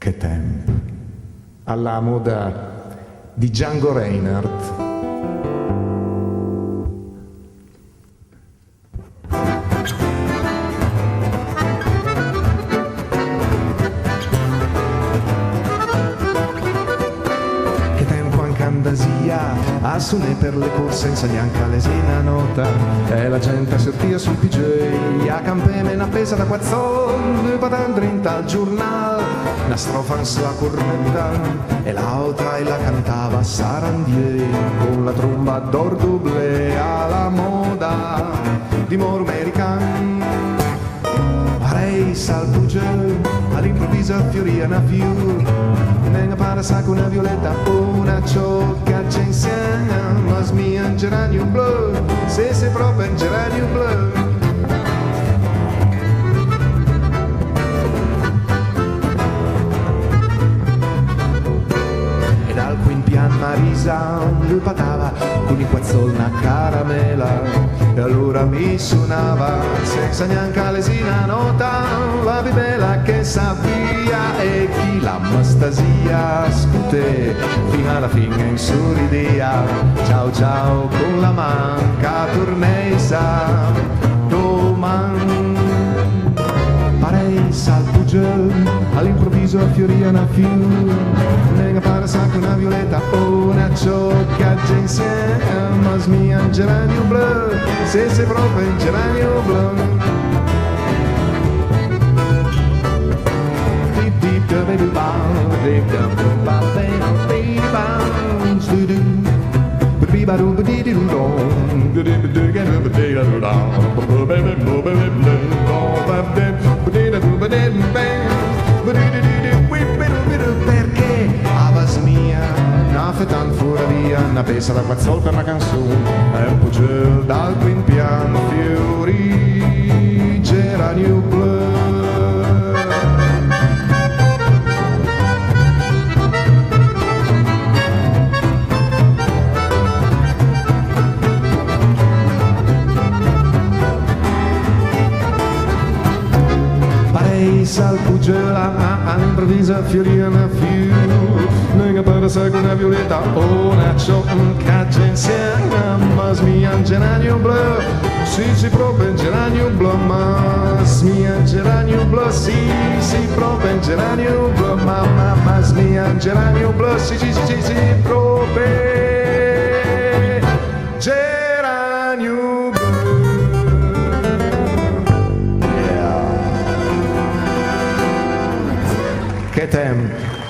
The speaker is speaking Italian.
Che tempo, alla moda di Django Reinhardt. A suonare per le corse insegna anche l'esina nota e la gente sortia sul PJ a campeme una pesa da quazzone patando al giornale una strofa sulla cornetta e l'altra e la cantava Sarandier con la tromba d'or double alla moda di moro american parei salpugge all'improvviso fioria una fior nella parasa con una violetta una ciocca c'è insieme ma smia un geranio blu se sei proprio un geranio blu e dal quinto piano Marisa lui patava con i quazzol una caramella e allora mi suonava senza neanche l'esina nota la bibella che sabia e chi la mastasia scute fino alla fine in sorridea ciao ciao con la manca tornesa doman parei salpugge all'improvviso fioria una fior nega para sacco una violetta una ciocca c'è insieme ma smia un geranio blu se sei proprio un geranio blu perché avas mia una fetan fuori via una pesa da quazzol per una canzone e un po' giù dal quinto piano fiori geranio blu salpugela all'improvviso fioria una fior nega per sé con una violetta una ciocca c'è insieme ma smia un geranio blu sì proprio un geranio blu ma smia un geranio blu sì proprio un geranio blu ma smia un geranio blu sì proprio geranio blu. Che tempo!